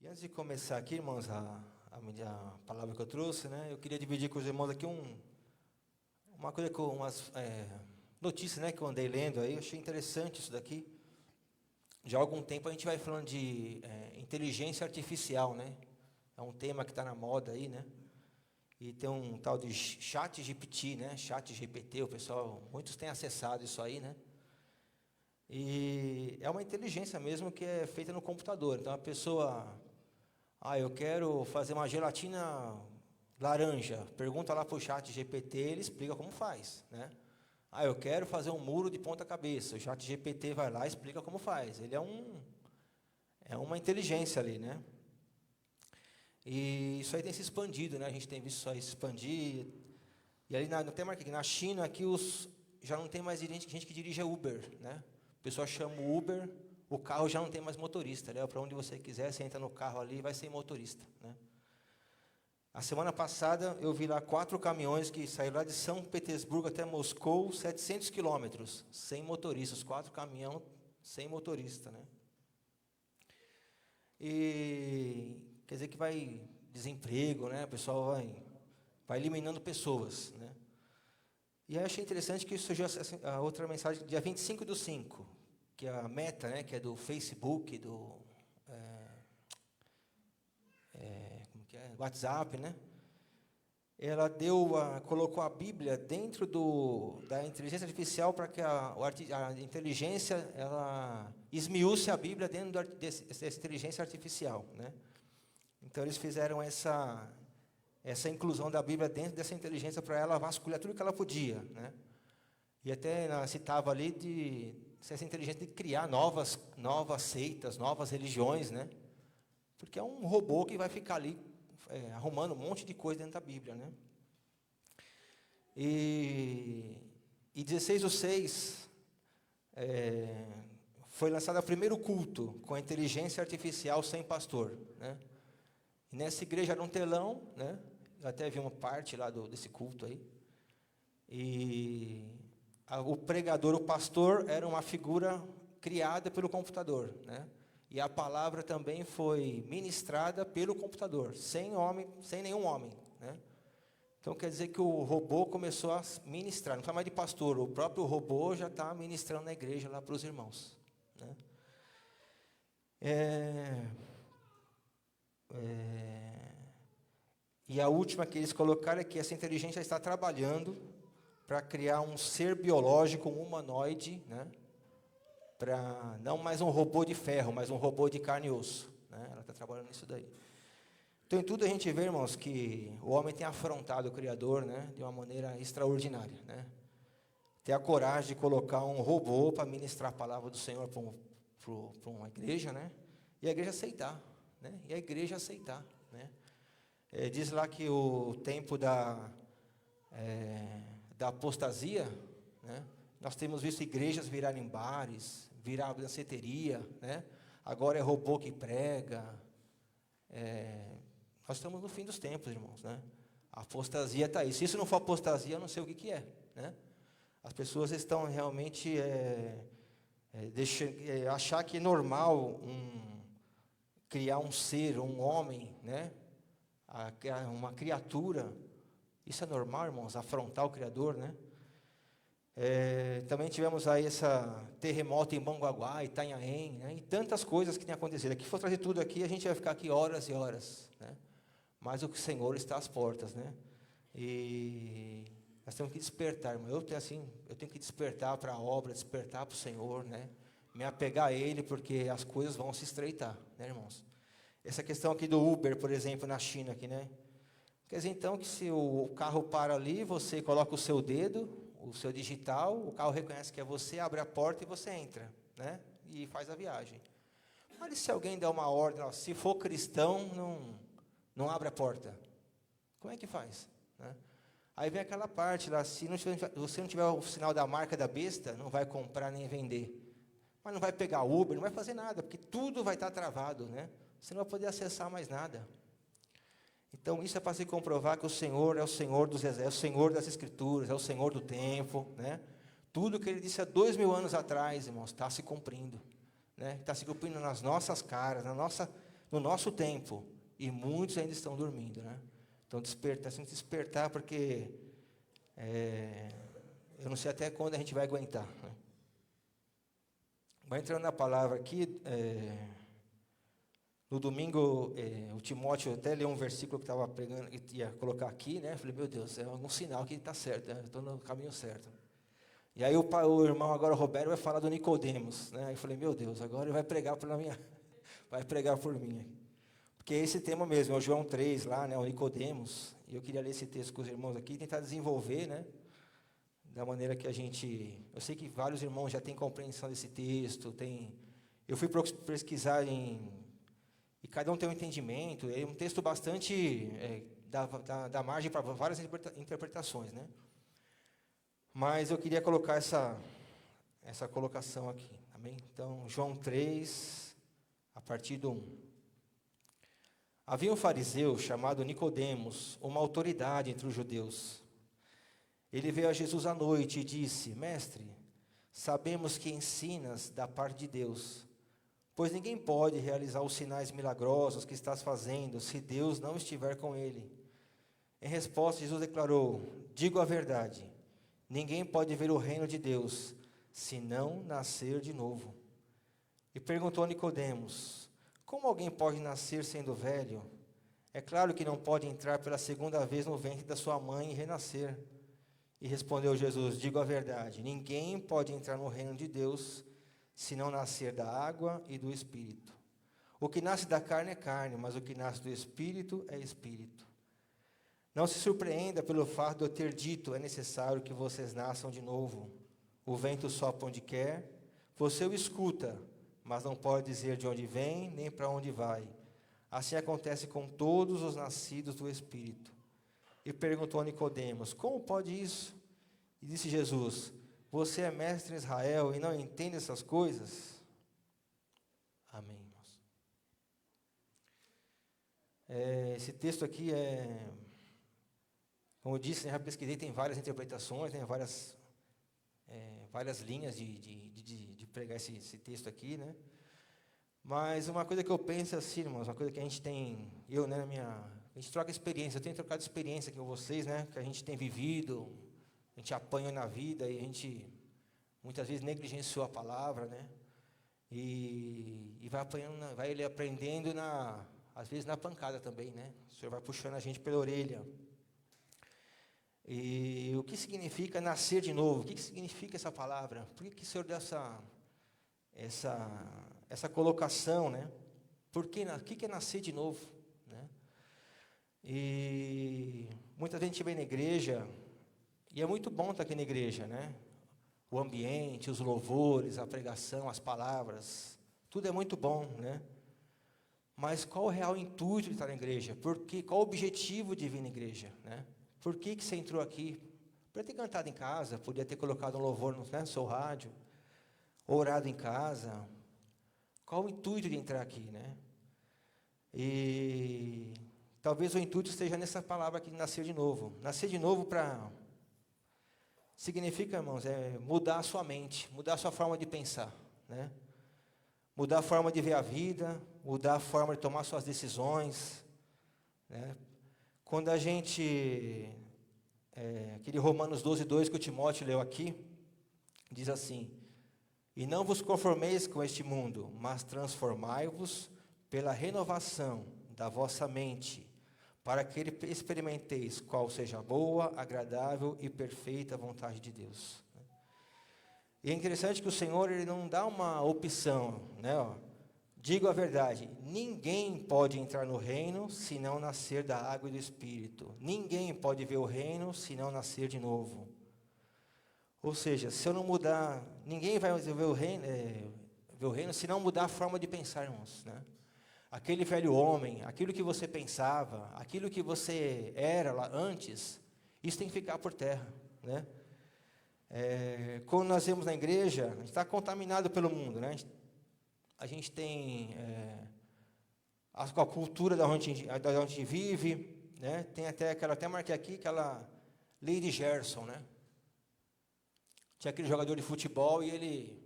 E antes de começar aqui, irmãos, a palavra que eu trouxe, né, eu queria dividir com os irmãos aqui uma coisa, umas notícias, né, que eu andei lendo aí, eu achei interessante isso daqui. Já há algum tempo a gente vai falando de inteligência artificial, né, é um tema que está na moda aí, né, e tem um tal de chat GPT, né, chat GPT, o pessoal, muitos têm acessado isso aí, né, e é uma inteligência mesmo que é feita no computador. Então a pessoa, eu quero fazer uma gelatina laranja, pergunta lá para o chat GPT, ele explica como faz, né? Eu quero fazer um muro de ponta cabeça, o chat GPT vai lá e explica como faz. Ele é uma inteligência ali, né? E isso aí tem se expandido, né? A gente tem visto isso aí se expandir. E ali no tema aqui, na China, aqui já não tem mais gente que dirige Uber, né? O pessoal chama o Uber, o carro já não tem mais motorista, leva para onde você quiser, você entra no carro ali e vai sem motorista, né? A semana passada eu vi lá 4 caminhões que saíram lá de São Petersburgo até Moscou, 700 quilômetros, sem motoristas, 4 caminhões sem motorista, né? E quer dizer que vai desemprego, né? O pessoal vai eliminando pessoas, né? E aí eu achei interessante que surgiu a outra mensagem, dia 25/5, que é a Meta, né, que é do Facebook, do WhatsApp, né? Ela colocou a Bíblia dentro da inteligência artificial para que a inteligência ela esmiúce a Bíblia dentro dessa inteligência artificial, né? Então eles fizeram essa inclusão da Bíblia dentro dessa inteligência para ela vasculhar tudo que ela podia, né? E até ela citava ali de essa inteligência de criar novas seitas, novas religiões, né? Porque é um robô que vai ficar ali arrumando um monte de coisa dentro da Bíblia, né? E 16/6 foi lançado o primeiro culto com a inteligência artificial sem pastor, né? E nessa igreja era um telão, né? Eu até vi uma parte lá desse culto aí. E o pregador, o pastor, era uma figura criada pelo computador, né? E a palavra também foi ministrada pelo computador, sem nenhum homem, né? Então quer dizer que o robô começou a ministrar, não está mais de pastor, o próprio robô já está ministrando na igreja lá para os irmãos, né? E a última que eles colocaram é que essa inteligência está trabalhando para criar um ser biológico, um humanoide, né? Para não mais um robô de ferro, mas um robô de carne e osso, né? Ela está trabalhando nisso daí. Então, em tudo a gente vê, irmãos, que o homem tem afrontado o Criador, né, de uma maneira extraordinária, né? Ter a coragem de colocar um robô para ministrar a palavra do Senhor para uma igreja, né? E a igreja aceitar, né? E a igreja aceitar, né? Diz lá que o tempo da apostasia, né? Nós temos visto igrejas virarem bares, virar danceteria, né? Agora é robô que prega. Nós estamos no fim dos tempos, irmãos, né? A apostasia está aí. Se isso não for apostasia, eu não sei o que é, né? As pessoas estão realmente achar que é normal criar um ser, um homem, né? Uma criatura. Isso é normal, irmãos, afrontar o Criador, né? Também tivemos aí esse terremoto em Mongaguá, Itanhaém, né? E tantas coisas que têm acontecido. Aqui, se for trazer tudo aqui, a gente vai ficar aqui horas e horas, né? Mas o Senhor está às portas, né? E nós temos que despertar, irmão. Eu tenho que despertar para a obra, despertar para o Senhor, né? Me apegar a Ele, porque as coisas vão se estreitar, né, irmãos? Essa questão aqui do Uber, por exemplo, na China, aqui, né? Quer dizer, então, que se o carro para ali, você coloca o seu dedo, o seu digital, o carro reconhece que é você, abre a porta e você entra, né? E faz a viagem. Mas se alguém der uma ordem, se for cristão, não abre a porta. Como é que faz, né? Aí vem aquela parte lá, se você não tiver o sinal da marca da besta, não vai comprar nem vender. Mas não vai pegar Uber, não vai fazer nada, porque tudo vai estar travado, né? Você não vai poder acessar mais nada. Então, isso é para se comprovar que o Senhor é o Senhor dos exércitos, é o Senhor das Escrituras, é o Senhor do tempo, né? Tudo que Ele disse há 2000 anos atrás, irmãos, está se cumprindo, né? Está se cumprindo nas nossas caras, no nosso tempo, e muitos ainda estão dormindo, né? Então, despertar, tem que despertar, porque eu não sei até quando a gente vai aguentar, né? Vai entrando na palavra aqui, no domingo, o Timóteo até leu um versículo que estava pregando, que ia colocar aqui, né? Eu falei, meu Deus, é algum sinal que está certo, né? Eu estou no caminho certo. E aí o irmão agora, o Roberto, vai falar do Nicodemos, né? Aí eu falei, meu Deus, agora ele vai pregar vai pregar por mim. Porque é esse tema mesmo, é o João 3 lá, né? O Nicodemos. E eu queria ler esse texto com os irmãos aqui, tentar desenvolver, né? Da maneira que a gente... Eu sei que vários irmãos já têm compreensão desse texto, eu fui pesquisar e cada um tem um entendimento, é um texto bastante... dá margem para várias interpretações, né? Mas eu queria colocar essa colocação aqui, amém? Então, João 3, a partir do 1. Havia um fariseu chamado Nicodemos, uma autoridade entre os judeus. Ele veio a Jesus à noite e disse, Mestre, sabemos que ensinas da parte de Deus, pois ninguém pode realizar os sinais milagrosos que estás fazendo, se Deus não estiver com ele. Em resposta, Jesus declarou, digo a verdade, ninguém pode ver o reino de Deus, se não nascer de novo. E perguntou a Nicodemos, como alguém pode nascer sendo velho? É claro que não pode entrar pela segunda vez no ventre da sua mãe e renascer. E respondeu Jesus, digo a verdade, ninguém pode entrar no reino de Deus, se não nascer da água e do Espírito. O que nasce da carne é carne, mas o que nasce do Espírito é Espírito. Não se surpreenda pelo fato de eu ter dito, é necessário que vocês nasçam de novo. O vento sopra onde quer, você o escuta, mas não pode dizer de onde vem, nem para onde vai. Assim acontece com todos os nascidos do Espírito. E perguntou a Nicodemos, como pode isso? E disse Jesus, você é mestre em Israel e não entende essas coisas? Amém, irmãos. Esse texto aqui como eu disse, já pesquisei, tem várias interpretações, tem várias linhas de pregar esse texto aqui, né? Mas uma coisa que eu penso assim, irmãos, uma coisa que a gente tem, a gente troca experiência, eu tenho trocado experiência aqui com vocês, né? Que a gente tem vivido, a gente apanha na vida e a gente muitas vezes negligenciou a palavra, né? E vai apanhando, vai ele aprendendo às vezes na pancada também, né? O Senhor vai puxando a gente pela orelha. E o que significa nascer de novo? O que significa essa palavra? Por que o Senhor deu essa colocação, né? O que é nascer de novo, né? E muita gente vem na igreja, e é muito bom estar aqui na igreja, né? O ambiente, os louvores, a pregação, as palavras, tudo é muito bom, né? Mas qual o real intuito de estar na igreja? Qual o objetivo de vir na igreja, né? Por que você entrou aqui? Podia ter cantado em casa, podia ter colocado um louvor no seu rádio, orado em casa. Qual o intuito de entrar aqui, né? E talvez o intuito esteja nessa palavra aqui, nascer de novo. Nascer de novo significa, irmãos, mudar a sua mente, mudar a sua forma de pensar, né? Mudar a forma de ver a vida, mudar a forma de tomar suas decisões, né? Quando a gente, aquele Romanos 12:2 que o Timóteo leu aqui, diz assim, e não vos conformeis com este mundo, mas transformai-vos pela renovação da vossa mente, para que experimenteis qual seja a boa, agradável e perfeita vontade de Deus. E é interessante que o Senhor ele não dá uma opção, né? Digo a verdade, ninguém pode entrar no reino se não nascer da água e do Espírito. Ninguém pode ver o reino se não nascer de novo. Ou seja, se eu não mudar, ninguém vai ver o reino se não mudar a forma de pensar, irmãos, né? Aquele velho homem, aquilo que você pensava, aquilo que você era lá antes, isso tem que ficar por terra, né? Quando nós vemos na igreja, a gente está contaminado pelo mundo, né? A gente tem a cultura da onde a gente vive, né? Tem até marquei aqui, aquela Lady Gerson, né? Tinha aquele jogador de futebol e ele,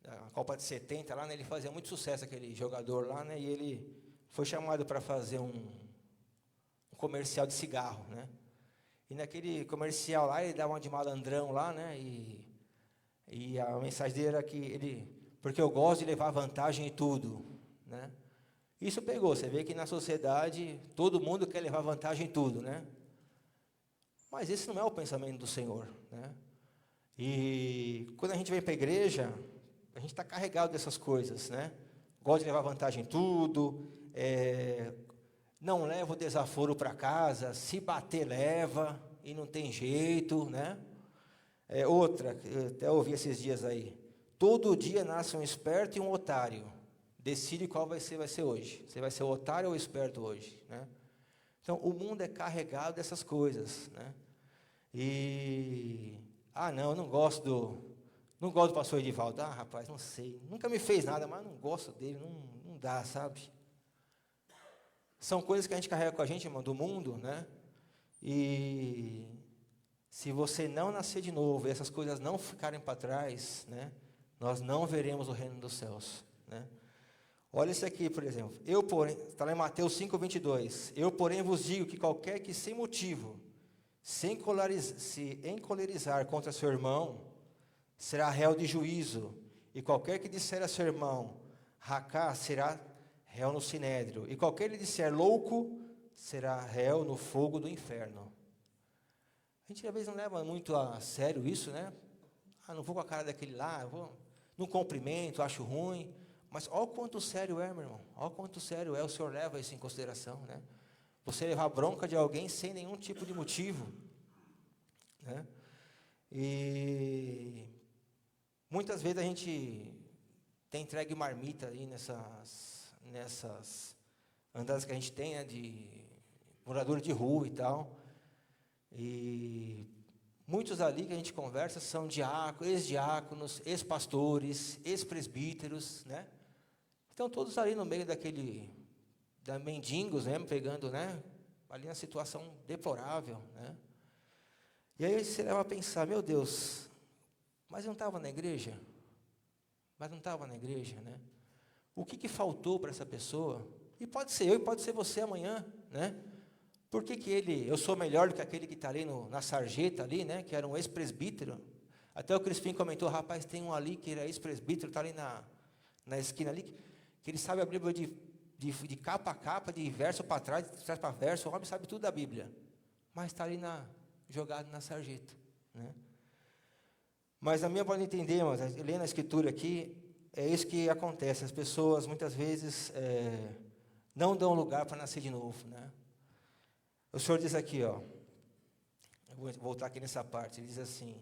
a Copa de 70 lá, né, ele fazia muito sucesso, aquele jogador lá, né? E ele foi chamado para fazer um comercial de cigarro, né? E naquele comercial lá, ele dá uma de malandrão lá, né? E a mensagem dele era que porque eu gosto de levar vantagem em tudo, né? Isso pegou, você vê que na sociedade todo mundo quer levar vantagem em tudo, né? Mas esse não é o pensamento do Senhor, né? E quando a gente vem para a igreja, a gente está carregado dessas coisas, né? Gosta de levar vantagem em tudo, não leva o desaforo para casa, se bater leva, e não tem jeito, né? Outra, eu até ouvi esses dias aí, todo dia nasce um esperto e um otário, decide qual vai ser hoje, você vai ser o otário ou o esperto hoje, né? Então, o mundo é carregado dessas coisas, né? Não, eu não gosto do pastor Edivaldo. Rapaz, não sei, nunca me fez nada, mas não gosto dele, não dá, sabe? São coisas que a gente carrega com a gente, irmão, do mundo, né? E se você não nascer de novo, e essas coisas não ficarem para trás, né? Nós não veremos o reino dos céus, né? Olha isso aqui, por exemplo. Está lá em Mateus 5:22. Eu, porém, vos digo que qualquer que sem motivo se encolerizar contra seu irmão, será réu de juízo, e qualquer que disser a seu irmão, racá, será réu no sinédrio, e qualquer que disser louco, será réu no fogo do inferno. A gente às vezes não leva muito a sério isso, né? Não vou com a cara daquele lá, não cumprimento, acho ruim, mas olha o quanto sério é, meu irmão, olha o quanto sério é, o Senhor leva isso em consideração, né? Você levar bronca de alguém sem nenhum tipo de motivo, né? E muitas vezes a gente tem entregue marmita aí nessas andadas que a gente tem, né, de morador de rua e tal. E muitos ali que a gente conversa são ex-diáconos, ex-pastores, ex-presbíteros, né? Estão todos ali no meio da mendigos, né, pegando, né, ali na situação deplorável, né? E aí você leva a pensar, meu Deus, mas eu não estava na igreja? Né? O que faltou para essa pessoa? E pode ser eu, e pode ser você amanhã, né? Por que eu sou melhor do que aquele que está ali na sarjeta ali, né, que era um ex-presbítero? Até o Crispim comentou, rapaz, tem um ali que era ex-presbítero, está ali na esquina ali, que ele sabe a Bíblia de capa a capa, de verso para trás, de trás para verso, o homem sabe tudo da Bíblia, mas está ali jogado na sarjeta, né? Mas a minha forma de entender, mas lendo a escritura aqui, é isso que acontece, as pessoas muitas vezes não dão lugar para nascer de novo, né? O Senhor diz aqui, ó, eu vou voltar aqui nessa parte, ele diz assim,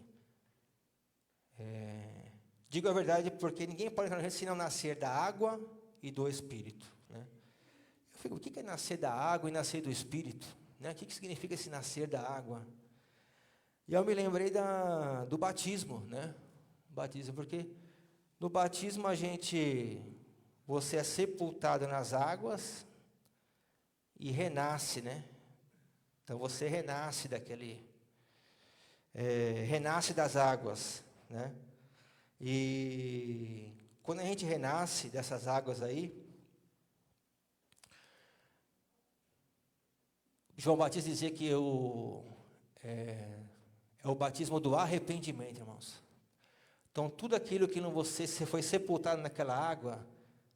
digo a verdade porque ninguém pode entrar no reino se não nascer da água e do Espírito, né? Eu fico, o que é nascer da água e nascer do Espírito, né? O que significa esse nascer da água? E eu me lembrei do batismo, né? Batismo, porque no batismo você é sepultado nas águas e renasce, né? Então você renasce renasce das águas, né? E quando a gente renasce dessas águas aí, João Batista dizia que é o batismo do arrependimento, irmãos. Então tudo aquilo que você foi sepultado naquela água,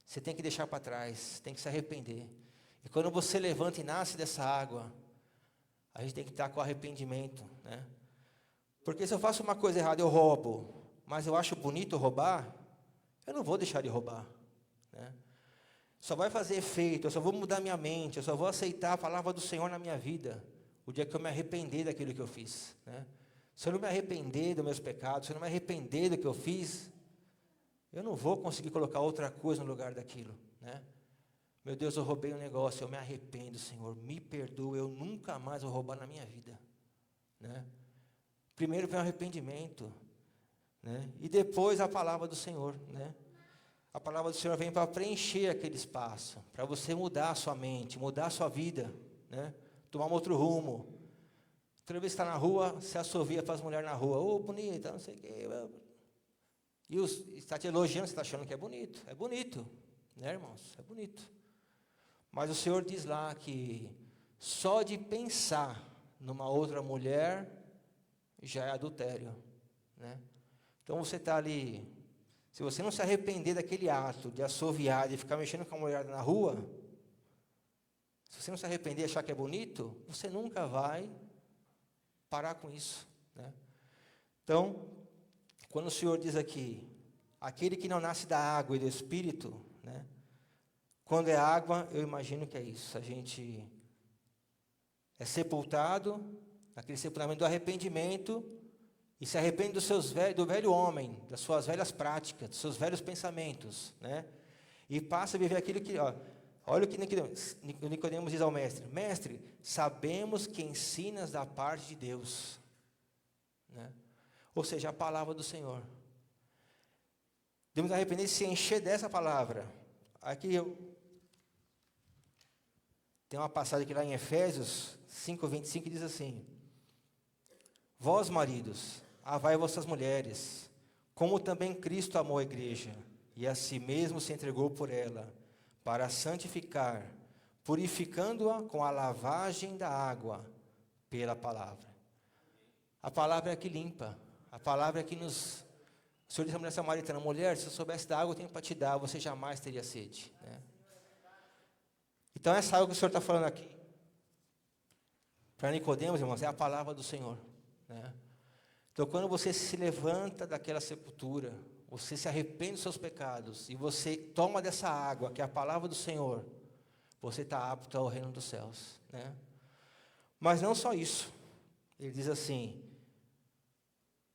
você tem que deixar para trás, tem que se arrepender. E quando você levanta e nasce dessa água, a gente tem que estar com arrependimento, né? Porque se eu faço uma coisa errada, eu roubo, mas eu acho bonito roubar, eu não vou deixar de roubar, né? Só vai fazer efeito, eu só vou mudar minha mente, eu só vou aceitar a palavra do Senhor na minha vida, o dia que eu me arrepender daquilo que eu fiz, né? Se eu não me arrepender dos meus pecados, se eu não me arrepender do que eu fiz, eu não vou conseguir colocar outra coisa no lugar daquilo, né? Meu Deus, eu roubei um negócio, eu me arrependo, Senhor, me perdoa, eu nunca mais vou roubar na minha vida, né? Primeiro vem o arrependimento, né? E depois a palavra do Senhor, né? A palavra do Senhor vem para preencher aquele espaço, para você mudar a sua mente, mudar a sua vida, né? Tomar um outro rumo. Toda vez que está na rua, você assovia para as mulheres na rua, ô, bonita, não sei o quê. E está te elogiando, você está achando que é bonito, né, irmãos? É bonito. Mas o Senhor diz lá que só de pensar numa outra mulher já é adultério, né? Então você está ali, se você não se arrepender daquele ato de assoviar, de ficar mexendo com a mulher na rua, se você não se arrepender e achar que é bonito, você nunca vai parar com isso, né? Então, quando o Senhor diz aqui, aquele que não nasce da água e do Espírito, né? Quando é água, eu imagino que é isso, a gente é sepultado, aquele sepultamento do arrependimento, e se arrepende do velho homem, das suas velhas práticas, dos seus velhos pensamentos, né? E passa a viver aquilo que, olha o que Nicodemos diz ao mestre: mestre, sabemos que ensinas da parte de Deus, né? Ou seja, a palavra do Senhor. Devemos arrepender e se encher dessa palavra. Aqui tem uma passagem aqui lá em Efésios 5:25 que diz assim: vós, maridos, amai vossas mulheres, como também Cristo amou a igreja, e a si mesmo se entregou por ela, para santificar, purificando-a com a lavagem da água pela palavra. A palavra é que limpa, a palavra é que nos... O Senhor disse à mulher samaritana: mulher, se eu soubesse da água, eu tenho para te dar, você jamais teria sede, né? Então essa água que o Senhor está falando aqui, para Nicodemos, irmãos, é a palavra do Senhor, né? Então, quando você se levanta daquela sepultura, você se arrepende dos seus pecados, e você toma dessa água, que é a palavra do Senhor, você está apto ao reino dos céus, né? Mas não só isso. Ele diz assim: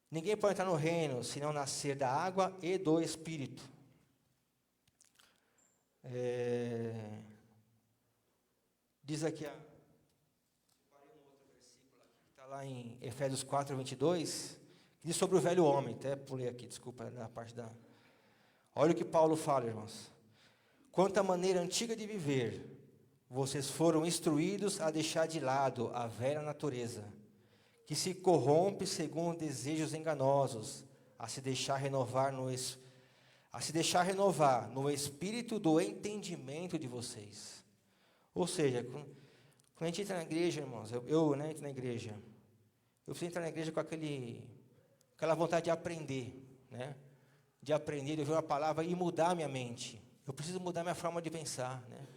ninguém pode entrar no reino, se não nascer da água e do Espírito. Diz aqui, está lá em Efésios 4:22, diz sobre o velho homem. Até pulei aqui, desculpa, na parte da... Olha o que Paulo fala, irmãos: quanto à maneira antiga de viver, vocês foram instruídos a deixar de lado a velha natureza, que se corrompe segundo desejos enganosos, a se deixar renovar no espírito do entendimento de vocês. Ou seja, quando a gente entra na igreja, irmãos, eu entro na igreja, eu preciso entrar na igreja com aquela vontade de aprender, né? De aprender, de ouvir uma palavra e mudar a minha mente. Eu preciso mudar minha forma de pensar, né?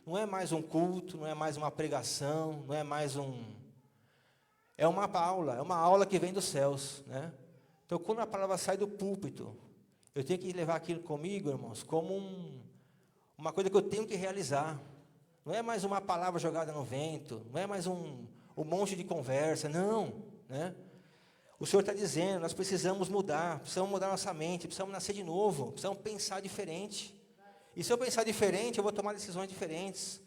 Não é mais um culto, não é mais uma pregação, não é mais é uma aula que vem dos céus, né? Então, quando a palavra sai do púlpito, eu tenho que levar aquilo comigo, irmãos, como uma coisa que eu tenho que realizar. Não é mais uma palavra jogada no vento, não é mais um monte de conversa, não, né? O Senhor está dizendo, nós precisamos mudar nossa mente, precisamos nascer de novo, precisamos pensar diferente. E se eu pensar diferente, eu vou tomar decisões diferentes,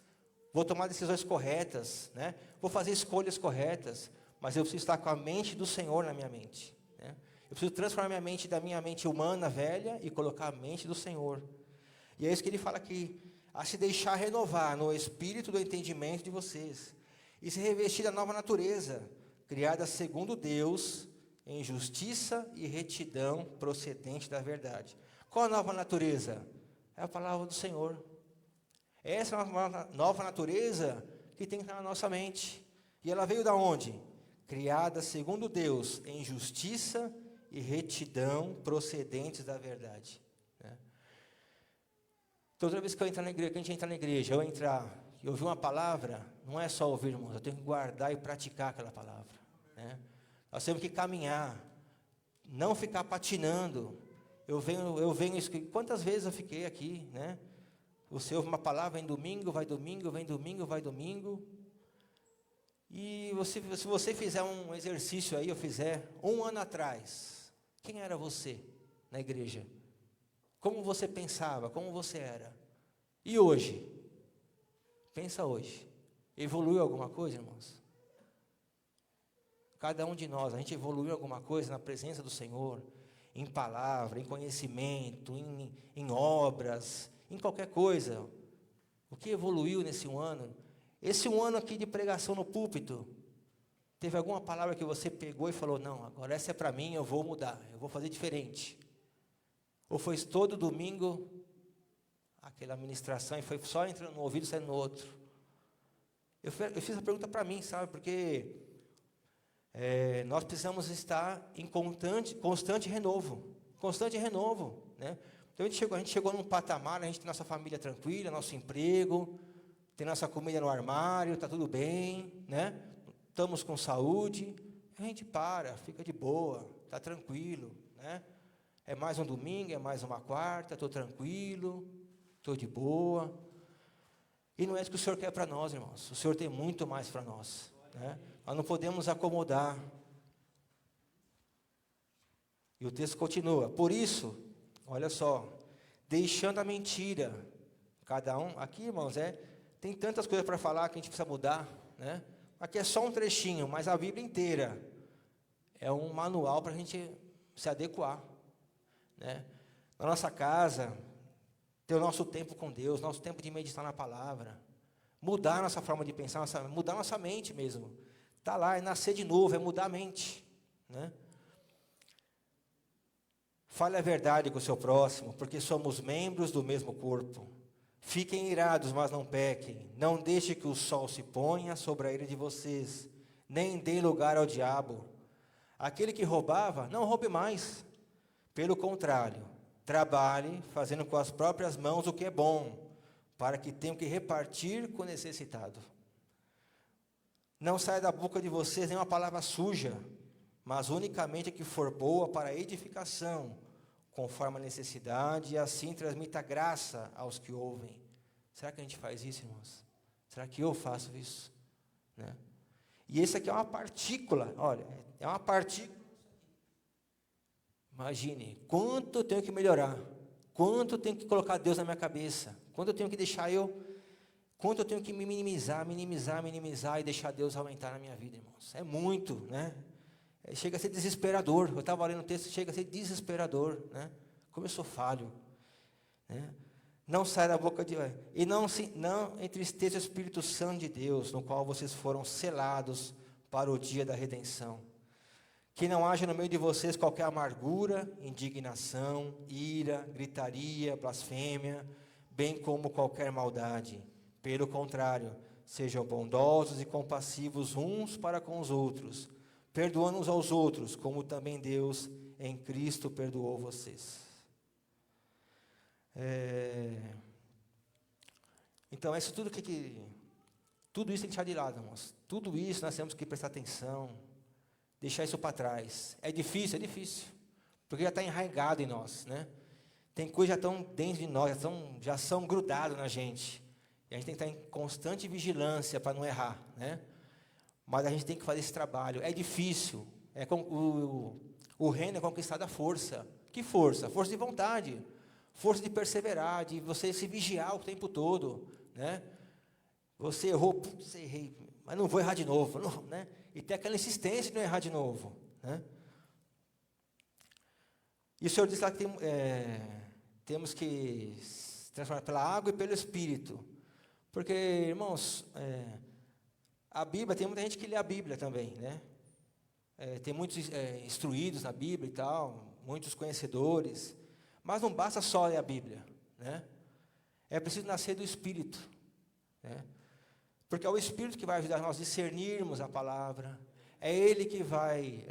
vou tomar decisões corretas, né? Vou fazer escolhas corretas, mas eu preciso estar com a mente do Senhor na minha mente, né? Eu preciso transformar minha mente da minha mente humana, velha, e colocar a mente do Senhor. E é isso que ele fala aqui: a se deixar renovar no espírito do entendimento de vocês, e se revestir da nova natureza, criada segundo Deus, em justiça e retidão procedente da verdade. Qual a nova natureza? É a palavra do Senhor. Essa é a nova natureza que tem que estar na nossa mente. E ela veio da onde? Criada segundo Deus, em justiça e retidão procedentes da verdade, né? Então, toda vez que eu entrar na igreja, que a gente entra na igreja, eu entrar e ouvir uma palavra, não é só ouvir, irmãos, eu tenho que guardar e praticar aquela palavra, né? Nós temos que caminhar, não ficar patinando. Eu venho, quantas vezes eu fiquei aqui, né? Você ouve uma palavra, vem domingo, vai domingo, vem domingo, vai domingo. E se você fizer um exercício aí, eu fizer, 1 ano atrás, quem era você na igreja? Como você pensava, como você era? E hoje? Pensa hoje. Evoluiu alguma coisa, irmãos? Cada um de nós, a gente evoluiu alguma coisa na presença do Senhor, em palavra, em conhecimento, em obras, em qualquer coisa. O que evoluiu nesse 1 ano? Esse 1 ano aqui de pregação no púlpito, teve alguma palavra que você pegou e falou: não, agora essa é para mim, eu vou mudar, eu vou fazer diferente? Ou foi todo domingo aquela ministração, e foi só entrando no ouvido e saindo no outro. Eu fiz a pergunta para mim, sabe? Porque nós precisamos estar em constante renovo. Constante renovo, né? Então a gente chegou num patamar, a gente tem nossa família tranquila, nosso emprego, tem nossa comida no armário, está tudo bem, né? Estamos com saúde, a gente fica de boa, está tranquilo, né? É mais um domingo, é mais uma quarta, estou tranquilo, estou de boa. E não é isso que o Senhor quer para nós, irmãos. O Senhor tem muito mais para nós, né? Nós não podemos acomodar. E o texto continua. Por isso, olha só, deixando a mentira. Cada um, aqui, irmãos, tem tantas coisas para falar que a gente precisa mudar, né? Aqui é só um trechinho, mas a Bíblia inteira é um manual para a gente se adequar, né? Na nossa casa, ter o nosso tempo com Deus, nosso tempo de meditar na palavra, mudar a nossa forma de pensar, mudar a nossa mente mesmo. Está lá, é nascer de novo, é mudar a mente, né? Fale a verdade com o seu próximo, porque somos membros do mesmo corpo. Fiquem irados, mas não pequem. Não deixe que o sol se ponha sobre a ira de vocês, nem dê lugar ao diabo. Aquele que roubava, não roube mais. Pelo contrário, trabalhe, fazendo com as próprias mãos o que é bom, para que tenham que repartir com o necessitado. Não saia da boca de vocês nenhuma palavra suja, mas unicamente a que for boa para a edificação, conforme a necessidade, e assim transmita graça aos que ouvem. Será que a gente faz isso, irmãos? Será que eu faço isso? Né? E esse aqui é uma partícula, olha, é uma partícula. Imagine, quanto eu tenho que melhorar, quanto eu tenho que colocar Deus na minha cabeça, quanto eu tenho que deixar quanto eu tenho que me minimizar e deixar Deus aumentar na minha vida, irmãos. É muito, né? Chega a ser desesperador. Eu estava lendo o texto, chega a ser desesperador, né? Como eu sou falho, né? Não sai da boca de... E não entristeça o Espírito Santo de Deus, no qual vocês foram selados para o dia da redenção. Que não haja no meio de vocês qualquer amargura, indignação, ira, gritaria, blasfêmia, bem como qualquer maldade. Pelo contrário, sejam bondosos e compassivos uns para com os outros, perdoando uns aos outros, como também Deus em Cristo perdoou vocês. Então, tudo isso tem que deixar de lado, irmãos. Tudo isso nós temos que prestar atenção, deixar isso para trás. É difícil, porque já está enraizado em nós, né? Tem coisas que já estão dentro de nós, já são grudadas na gente. E a gente tem que estar em constante vigilância para não errar, né? Mas a gente tem que fazer esse trabalho. É difícil. O reino é conquistado à força. Que força? Força de vontade. Força de perseverar, de você se vigiar o tempo todo, né? Você errou, errei, mas não vou errar de novo, não, né? E ter aquela insistência de não errar de novo, né? E o Senhor disse lá que temos que se transformar pela água e pelo Espírito. Porque, irmãos, a Bíblia, tem muita gente que lê a Bíblia também, né? Tem muitos instruídos na Bíblia e tal, muitos conhecedores, mas não basta só ler a Bíblia, né? É preciso nascer do Espírito, né? Porque é o Espírito que vai ajudar nós a discernirmos a palavra, é Ele que vai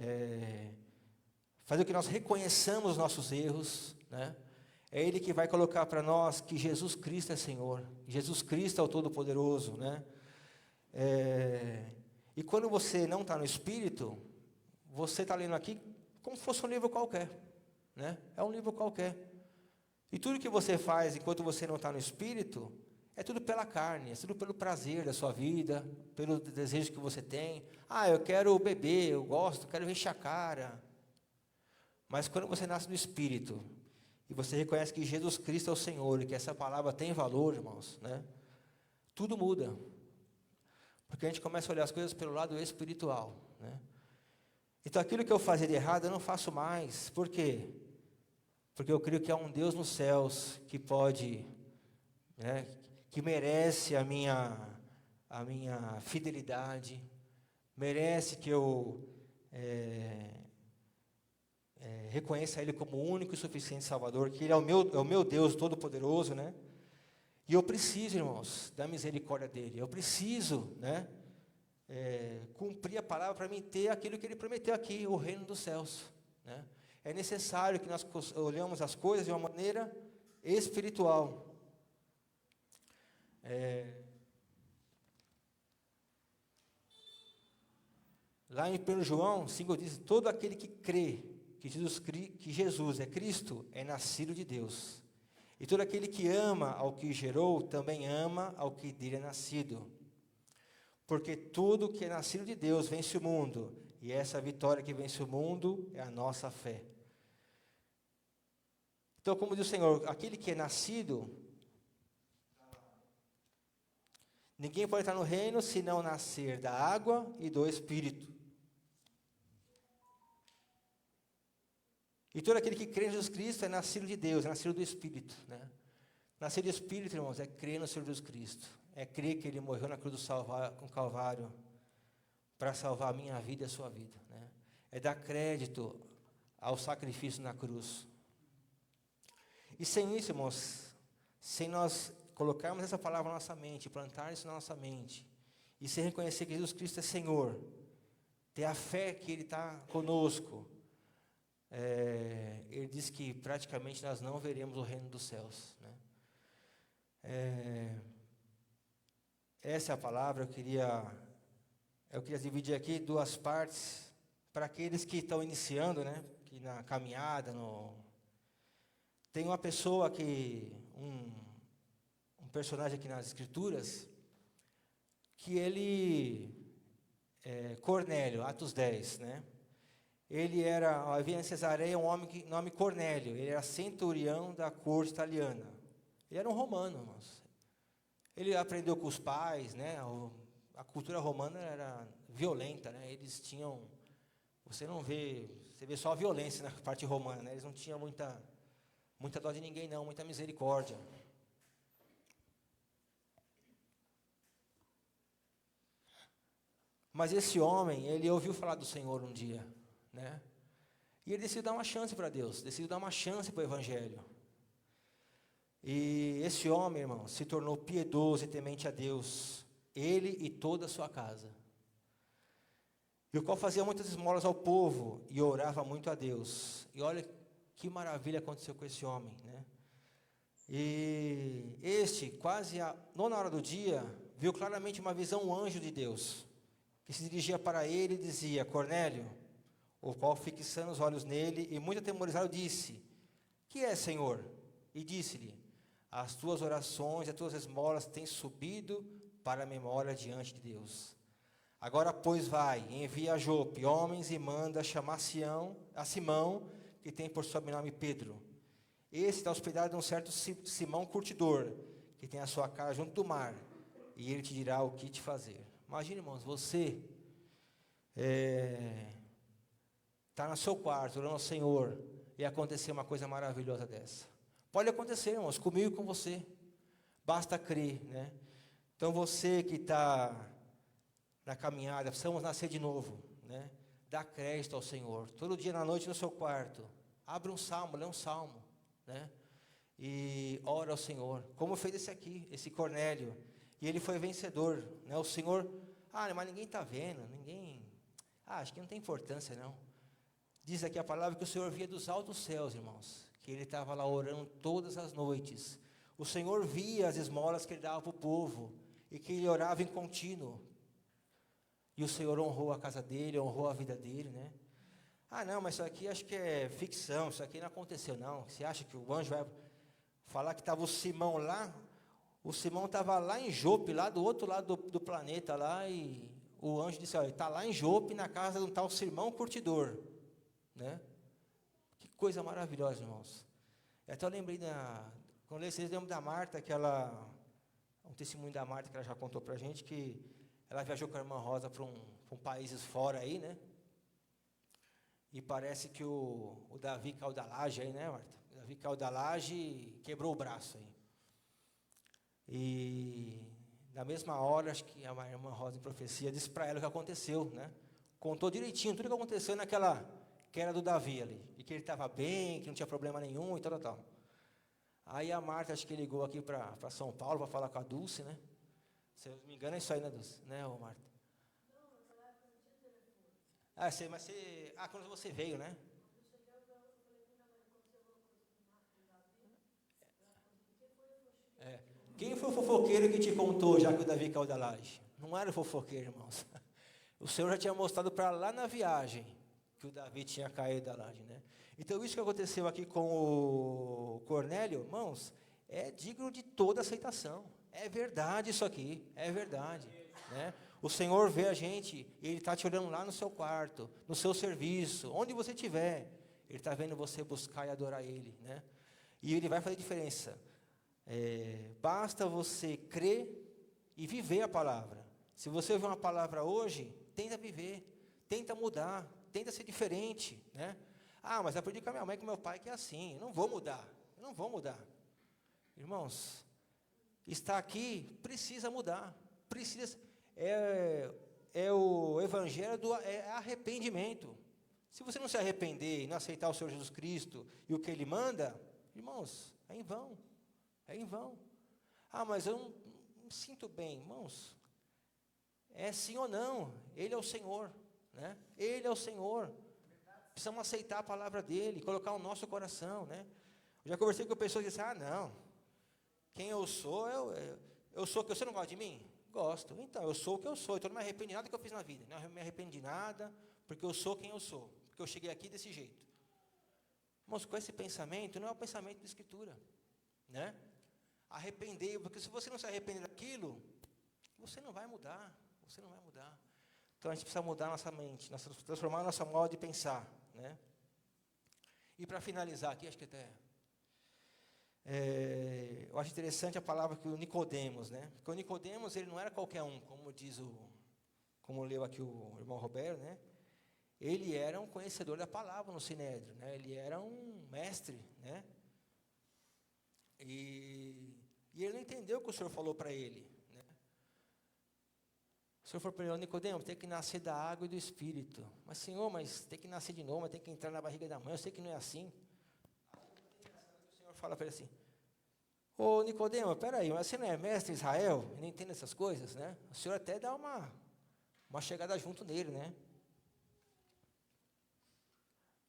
fazer com que nós reconheçamos os nossos erros, né? É Ele que vai colocar para nós que Jesus Cristo é Senhor, Jesus Cristo é o Todo-Poderoso, né? E quando você não está no Espírito, você está lendo aqui como se fosse um livro qualquer, né? É um livro qualquer. E tudo que você faz enquanto você não está no Espírito, é tudo pela carne, é tudo pelo prazer da sua vida, pelo desejo que você tem. Eu quero beber, eu gosto, quero encher a cara. Mas quando você nasce no Espírito, e você reconhece que Jesus Cristo é o Senhor, e que essa palavra tem valor, irmãos, né? Tudo muda. Porque a gente começa a olhar as coisas pelo lado espiritual, né? Então, aquilo que eu fazia de errado, eu não faço mais. Por quê? Porque eu creio que há um Deus nos céus que pode, né, que merece a minha fidelidade, merece que eu reconheça Ele como o único e suficiente Salvador, que Ele é o meu Deus Todo-Poderoso, né? E eu preciso, irmãos, da misericórdia dele. Eu preciso, né, cumprir a palavra para mim ter aquilo que ele prometeu aqui, o reino dos céus, né? É necessário que nós olhamos as coisas de uma maneira espiritual. Lá em 1 João 5 diz: todo aquele que crê que Jesus é Cristo é nascido de Deus. E todo aquele que ama ao que gerou, também ama ao que dele é nascido. Porque tudo que é nascido de Deus vence o mundo, e essa vitória que vence o mundo é a nossa fé. Então, como diz o Senhor, aquele que é nascido, ninguém pode entrar no reino se não nascer da água e do Espírito. E todo aquele que crê em Jesus Cristo é nascido de Deus, é nascido do Espírito, né? Nascer do Espírito, irmãos, é crer no Senhor Jesus Cristo. É crer que Ele morreu na cruz do Calvário para salvar a minha vida e a sua vida, né? É dar crédito ao sacrifício na cruz. E sem isso, irmãos, sem nós colocarmos essa palavra na nossa mente, plantar isso na nossa mente, e sem reconhecer que Jesus Cristo é Senhor, ter a fé que Ele está conosco, ele diz que praticamente nós não veremos o reino dos céus, né? Essa é a palavra. Eu queria dividir aqui duas partes para aqueles que estão iniciando, né? Que na caminhada, tem uma pessoa um personagem aqui nas Escrituras, que ele Cornélio, Atos 10, né? Ele havia em Cesareia um homem de nome Cornélio. Ele era centurião da corte italiana. Ele era um romano, irmãos. Ele aprendeu com os pais, né? A cultura romana era violenta, né? Eles tinham, você vê só a violência na parte romana, né? Eles não tinham muita dó de ninguém, não, muita misericórdia. Mas esse homem, ele ouviu falar do Senhor um dia, né? E ele decidiu dar uma chance para Deus, decidiu dar uma chance para o Evangelho. E esse homem, irmão, se tornou piedoso e temente a Deus, ele e toda a sua casa. E o qual fazia muitas esmolas ao povo e orava muito a Deus. E olha que maravilha aconteceu com esse homem, né? E quase à 9ª hora do dia, viu claramente uma visão, um anjo de Deus, que se dirigia para ele e dizia: Cornélio. O qual, fixando os olhos nele e muito atemorizado, disse: que é, Senhor? E disse-lhe: as tuas orações e as tuas esmolas têm subido para a memória diante de Deus. Agora, pois, vai, envia a Jope homens e manda chamar a Simão, que tem por sobrenome Pedro. Esse está hospedado em um certo Simão curtidor, que tem a sua casa junto do mar, e ele te dirá o que te fazer. Imagine, irmãos, você está no seu quarto, orando ao Senhor, e acontecer uma coisa maravilhosa dessa. Pode acontecer, irmãos, comigo e com você. Basta crer, né? Então, você que está na caminhada, precisamos nascer de novo, né? Dá crédito ao Senhor. Todo dia na noite no seu quarto, abre um salmo, lê um salmo, né? E ora ao Senhor, como fez esse Cornélio. E ele foi vencedor, né? O Senhor, mas ninguém está vendo, acho que não tem importância, não. Diz aqui a palavra que o Senhor via dos altos céus, irmãos, que ele estava lá orando todas as noites. O Senhor via as esmolas que ele dava para o povo, e que ele orava em contínuo. E o Senhor honrou a casa dele, honrou a vida dele, né? Não, mas isso aqui acho que é ficção, isso aqui não aconteceu, não. Você acha que o anjo vai falar que estava o Simão lá? O Simão estava lá em Jope, lá do outro lado do planeta, lá, e o anjo disse: olha, está lá em Jope, na casa de um tal Simão curtidor, né? Que coisa maravilhosa, irmãos. Até eu lembrei, quando eu lembro da Marta, um testemunho da Marta que ela já contou para a gente, que ela viajou com a irmã Rosa para países fora aí, né? E parece que o Davi caiu da laje aí, né, Marta? O Davi caiu da laje e quebrou o braço aí. E na mesma hora, acho que a irmã Rosa em profecia disse para ela o que aconteceu, né? Contou direitinho tudo o que aconteceu naquela queda do Davi ali. E que ele estava bem, que não tinha problema nenhum e tal. Aí a Marta, acho que ligou aqui para São Paulo para falar com a Dulce, né? Se eu não me engano, é isso aí, né, Dulce? Né, ô Marta? Quando você veio, né? Quem foi o fofoqueiro que te contou já que o Davi caiu da laje? Não era o fofoqueiro, irmãos. O Senhor já tinha mostrado para lá na viagem que o Davi tinha caído da laje, né? Então, isso que aconteceu aqui com o Cornélio, irmãos, é digno de toda aceitação. É verdade isso aqui, é verdade, né? O Senhor vê a gente, e Ele está te olhando lá no seu quarto, no seu serviço, onde você estiver. Ele está vendo você buscar e adorar Ele, né? E Ele vai fazer diferença. Basta você crer e viver a palavra. Se você ouvir uma palavra hoje, tenta viver, tenta mudar, tenta ser diferente, né? Mas aprendi com a minha mãe e com meu pai que é assim, eu não vou mudar. Irmãos, está aqui, precisa mudar, precisa, o evangelho é arrependimento. Se você não se arrepender e não aceitar o Senhor Jesus Cristo e o que Ele manda, irmãos, é em vão. É em vão. Mas eu não me sinto bem. Irmãos, é sim ou não. Ele é o Senhor, né? Ele é o Senhor. Precisamos aceitar a palavra dEle, colocar o nosso coração, né? Eu já conversei com pessoas que dizem, não, quem eu sou, eu sou o que você não gosta de mim? Gosto. Então, eu sou o que eu sou, então não me arrependo de nada que eu fiz na vida. Não me arrependo de nada, porque eu sou quem eu sou, porque eu cheguei aqui desse jeito. Irmãos, com esse pensamento, não é o pensamento da Escritura, né? Arrepender, porque se você não se arrepender daquilo, você não vai mudar, Então a gente precisa mudar nossa mente, transformar nossa modo de pensar, né? E para finalizar aqui, acho que até eu acho interessante a palavra que o Nicodemos, né? Porque o Nicodemos, ele não era qualquer um, como leu aqui o irmão Roberto, né? Ele era um conhecedor da palavra no Sinédrio, né? Ele era um mestre, né? E ele não entendeu o que o Senhor falou para ele, né? O Senhor falou para ele, Nicodemo, tem que nascer da água e do Espírito. Mas, Senhor, tem que nascer de novo, tem que entrar na barriga da mãe, eu sei que não é assim. O Senhor fala para ele assim, ô Nicodemo, peraí, mas você não é mestre em Israel? E não entende essas coisas, né? O Senhor até dá uma chegada junto nele, né?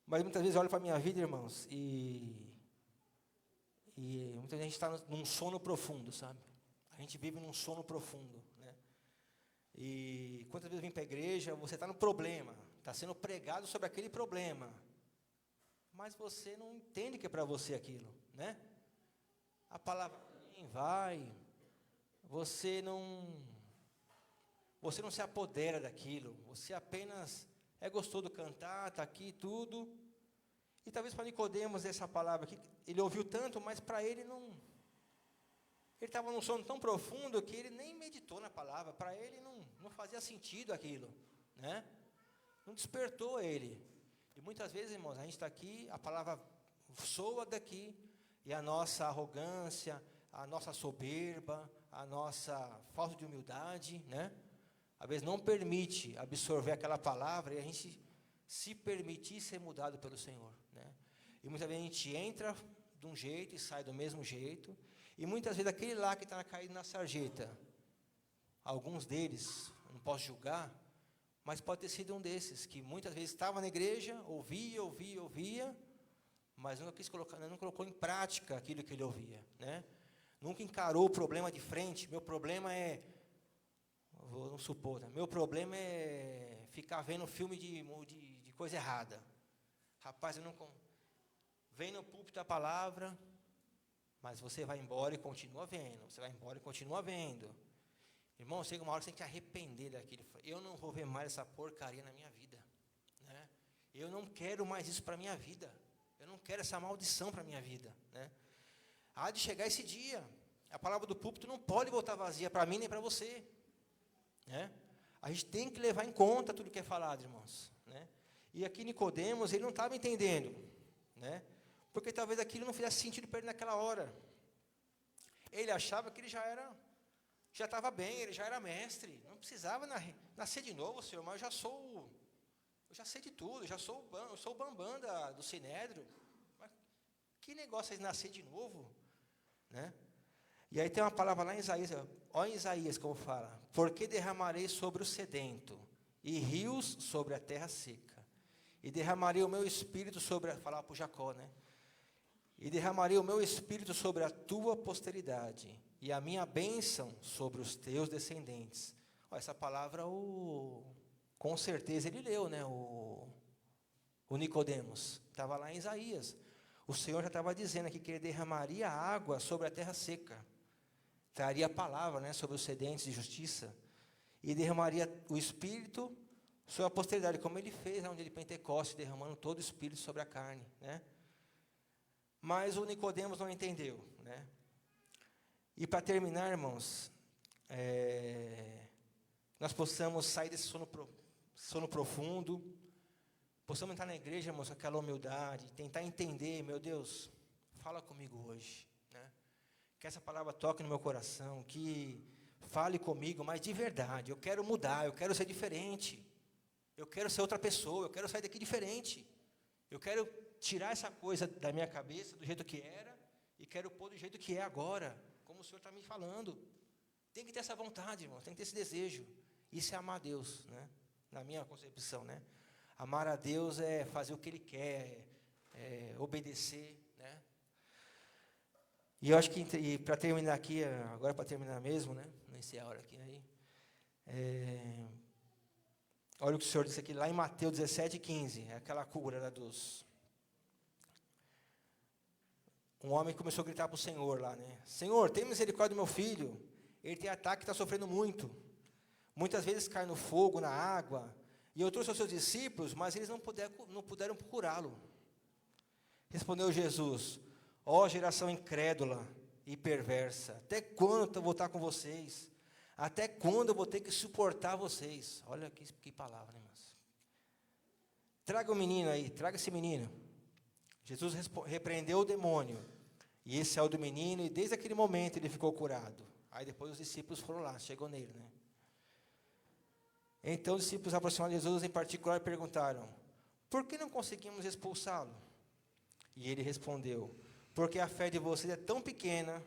Mas muitas vezes eu olho para a minha vida, irmãos, e muita gente está num sono profundo, sabe? A gente vive num sono profundo, né? E quantas vezes eu vim para a igreja, você está no problema, está sendo pregado sobre aquele problema, mas você não entende que é para você aquilo, né? A palavra vai, você não se apodera daquilo, você apenas é gostoso cantar, está aqui tudo. E talvez para Nicodemos essa palavra aqui, ele ouviu tanto, mas para ele não... Ele estava num sono tão profundo que ele nem meditou na palavra, para ele não fazia sentido aquilo, né? Não despertou ele. E muitas vezes, irmãos, a gente está aqui, a palavra soa daqui, e a nossa arrogância, a nossa soberba, a nossa falta de humildade, né? Às vezes não permite absorver aquela palavra e a gente se permitir ser mudado pelo Senhor, né? E muitas vezes a gente entra de um jeito e sai do mesmo jeito, e muitas vezes aquele lá que está caído na sarjeta, alguns deles, não posso julgar, mas pode ter sido um desses, que muitas vezes estava na igreja, ouvia, mas não colocou em prática aquilo que ele ouvia, né? Nunca encarou o problema de frente. Meu problema vamos supor, né? Meu problema é ficar vendo filme de coisa errada. Rapaz, vem no púlpito a palavra, mas você vai embora e continua vendo. Você vai embora e continua vendo. Irmão, chega uma hora que você tem que arrepender daquilo. Eu não vou ver mais essa porcaria na minha vida, né? Eu não quero mais isso para a minha vida. Eu não quero essa maldição para a minha vida, né? Há de chegar esse dia. A palavra do púlpito não pode voltar vazia para mim nem para você, né? A gente tem que levar em conta tudo que é falado, irmãos, né? E aqui Nicodemos, ele não estava entendendo, né? Porque talvez aquilo não fizesse sentido para ele naquela hora. Ele achava que ele já estava bem, ele já era mestre, não precisava nascer de novo, Senhor, mas eu já sei de tudo, eu sou o bambam do Sinédrio. Mas que negócio é nascer de novo? né? E aí tem uma palavra lá em Isaías, olha em Isaías como fala: porque derramarei sobre o sedento, e rios sobre a terra seca, e derramarei o meu espírito sobre, falar para o Jacó, né? E derramarei o meu espírito sobre a tua posteridade, e a minha bênção sobre os teus descendentes. Olha, essa palavra, com certeza ele leu, né? O Nicodemos, estava lá em Isaías. O Senhor já estava dizendo aqui que ele derramaria água sobre a terra seca, traria a palavra, né, sobre os sedentes de justiça, e derramaria o Espírito sobre a posteridade, como ele fez no dia de Pentecostes, derramando todo o Espírito sobre a carne, né? Mas o Nicodemos não entendeu, né? E para terminar, irmãos, nós possamos sair desse sono profundo, possamos entrar na igreja, irmãos, com aquela humildade, tentar entender, meu Deus, fala comigo hoje, né? Que essa palavra toque no meu coração, que fale comigo, mas de verdade, eu quero mudar, eu quero ser diferente, eu quero ser outra pessoa, eu quero sair daqui diferente, eu quero tirar essa coisa da minha cabeça, do jeito que era, e quero pôr do jeito que é agora, como o Senhor está me falando. Tem que ter essa vontade, irmãos, tem que ter esse desejo. Isso é amar a Deus, né? Na minha concepção, né? Amar a Deus é fazer o que Ele quer, obedecer, né? E eu acho que, para terminar aqui, agora para terminar mesmo, né? Nem sei a hora aqui, aí. Olha o que o Senhor disse aqui, lá em Mateus 17:15, é aquela cura dos... Um homem começou a gritar para o Senhor lá, né? Senhor, tem misericórdia do meu filho, ele tem ataque, está sofrendo muito. Muitas vezes cai no fogo, na água. E eu trouxe aos seus discípulos, mas eles não puderam curá-lo. Respondeu Jesus: ó geração incrédula e perversa, até quando eu vou estar com vocês? Até quando eu vou ter que suportar vocês? Olha que palavra, irmãos. Traga o menino aí, traga esse menino. Jesus repreendeu o demônio, e esse é o do menino, e desde aquele momento ele ficou curado. Aí depois os discípulos foram lá, chegou nele, né? Então os discípulos aproximaram de Jesus em particular e perguntaram: por que não conseguimos expulsá-lo? E ele respondeu: porque a fé de vocês é tão pequena,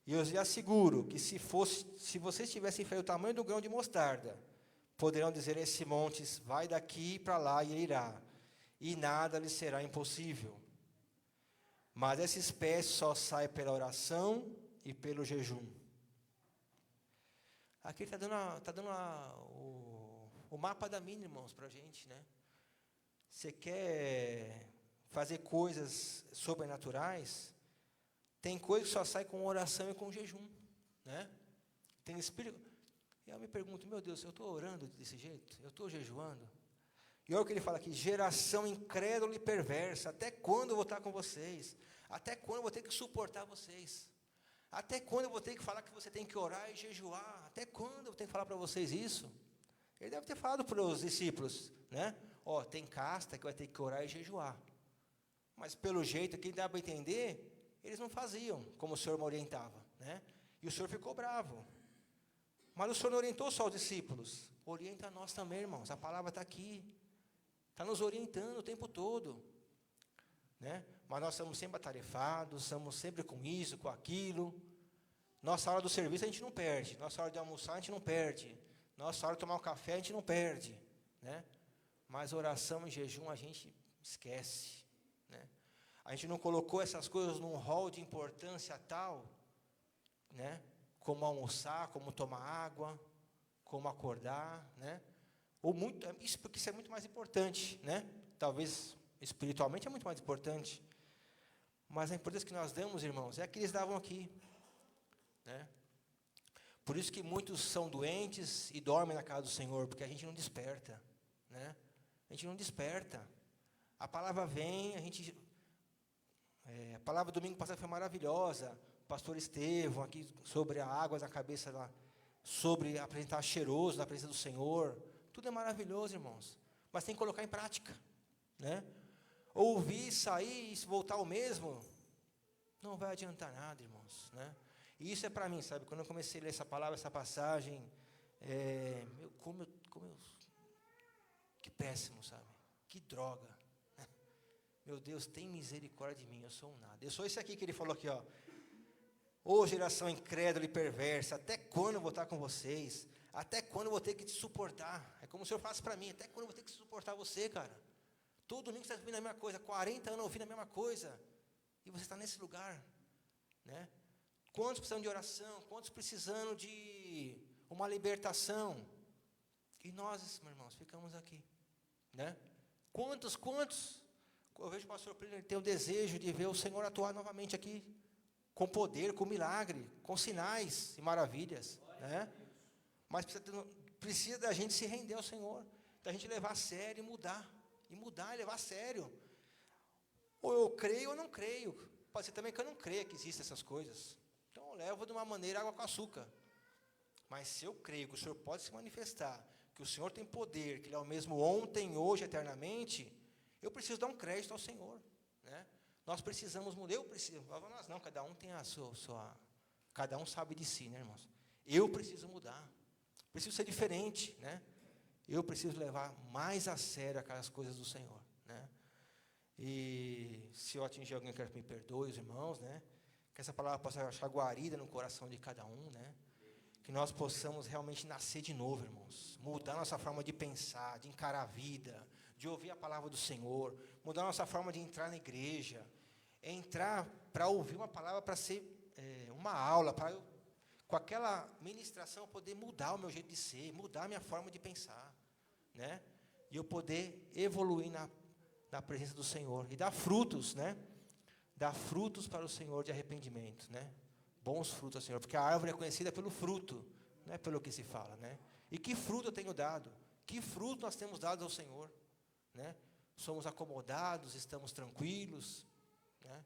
e eu lhes asseguro que se vocês tivessem fé do tamanho do grão de mostarda, poderão dizer a esse monte: vai daqui para lá, e ele irá, e nada lhe será impossível. Mas essa espécie só sai pela oração e pelo jejum. Aqui ele está dando o mapa da mina, irmãos, para a gente, né? Você quer fazer coisas sobrenaturais, tem coisa que só sai com oração e com jejum, né? Tem espírito. E eu me pergunto, meu Deus, eu estou orando desse jeito? Eu estou jejuando? E olha o que ele fala aqui: geração incrédula e perversa, até quando eu vou estar com vocês? Até quando eu vou ter que suportar vocês? Até quando eu vou ter que falar que você tem que orar e jejuar? Até quando eu vou ter que falar para vocês isso? Ele deve ter falado para os discípulos, né? Ó, tem casta que vai ter que orar e jejuar. Mas pelo jeito que dá para entender, eles não faziam como o Senhor me orientava, né? E o Senhor ficou bravo. Mas o Senhor não orientou só os discípulos, orienta a nós também, irmãos. A palavra está aqui, está nos orientando o tempo todo, né? Mas nós estamos sempre atarefados, estamos sempre com isso, com aquilo. Nossa hora do serviço a gente não perde, nossa hora de almoçar a gente não perde, nossa hora de tomar um café a gente não perde, né? Mas oração e jejum a gente esquece, né? A gente não colocou essas coisas num rol de importância tal, né? Como almoçar, como tomar água, como acordar, né? Ou muito, isso porque isso é muito mais importante, né? Talvez espiritualmente é muito mais importante. Mas a importância que nós damos, irmãos, é a que eles davam aqui, né? Por isso que muitos são doentes e dormem na casa do Senhor, porque a gente não desperta, né? A gente não desperta. A palavra vem, a palavra domingo passado foi maravilhosa. O pastor Estevão aqui sobre a água na cabeça lá, sobre apresentar cheiroso na presença do Senhor. Tudo é maravilhoso, irmãos, mas tem que colocar em prática, né? Ouvir, sair e voltar ao mesmo, não vai adiantar nada, irmãos, né? E isso é para mim, sabe? Quando eu comecei a ler essa palavra, essa passagem, que péssimo, sabe? Que droga. Meu Deus, tem misericórdia de mim, eu sou um nada. Eu sou esse aqui que ele falou aqui, ó. Ô geração incrédula e perversa, até quando eu vou estar com vocês? Até quando eu vou ter que te suportar? É como o Senhor falasse para mim, até quando eu vou ter que suportar você, cara? Todo domingo você está ouvindo a mesma coisa, 40 anos ouvindo a mesma coisa, e você está nesse lugar, né? Quantos precisam de oração? Quantos precisando de uma libertação? E nós, meus irmãos, ficamos aqui, né? Quantos? Eu vejo o pastor Plínio, ele tem o desejo de ver o Senhor atuar novamente aqui, com poder, com milagre, com sinais e maravilhas, né? Mas precisa da gente se render ao Senhor, da gente levar a sério e mudar e levar a sério. Ou eu creio ou não creio. Pode ser também que eu não creia que existem essas coisas. Então eu levo de uma maneira água com açúcar. Mas se eu creio que o Senhor pode se manifestar, que o Senhor tem poder, que Ele é o mesmo ontem, hoje, eternamente, eu preciso dar um crédito ao Senhor, né? Nós precisamos mudar, eu preciso, nós não, cada um tem a sua, cada um sabe de si, né, irmãos? Eu preciso mudar, preciso ser diferente, né? Eu preciso levar mais a sério aquelas coisas do Senhor, né? E se eu atingir alguém, quero que me perdoe, os irmãos, né? Que essa palavra possa achar guarida no coração de cada um, né? Que nós possamos realmente nascer de novo, irmãos. Mudar nossa forma de pensar, de encarar a vida, de ouvir a palavra do Senhor. Mudar nossa forma de entrar na igreja. Entrar para ouvir uma palavra, para ser uma aula, para eu, com aquela ministração, poder mudar o meu jeito de ser, mudar a minha forma de pensar, né? E eu poder evoluir na presença do Senhor. E dar frutos, né? Dar frutos para o Senhor de arrependimento, né? Bons frutos ao Senhor, porque a árvore é conhecida pelo fruto, não é pelo que se fala, né? E que fruto eu tenho dado? Que fruto nós temos dado ao Senhor, né? Somos acomodados, estamos tranquilos, né?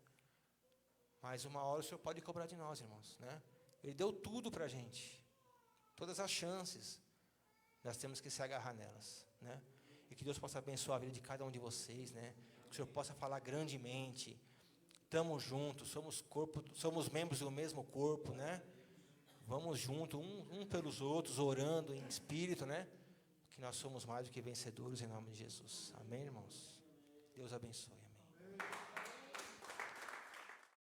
Mas uma hora o Senhor pode cobrar de nós, irmãos, né? Ele deu tudo para a gente, todas as chances, nós temos que se agarrar nelas, né? E que Deus possa abençoar a vida de cada um de vocês, né? Que o Senhor possa falar grandemente. Estamos juntos, somos corpo, somos membros do mesmo corpo, né? Vamos juntos, um pelos outros, orando em espírito, né? Que nós somos mais do que vencedores em nome de Jesus. Amém, irmãos? Deus abençoe. Amém.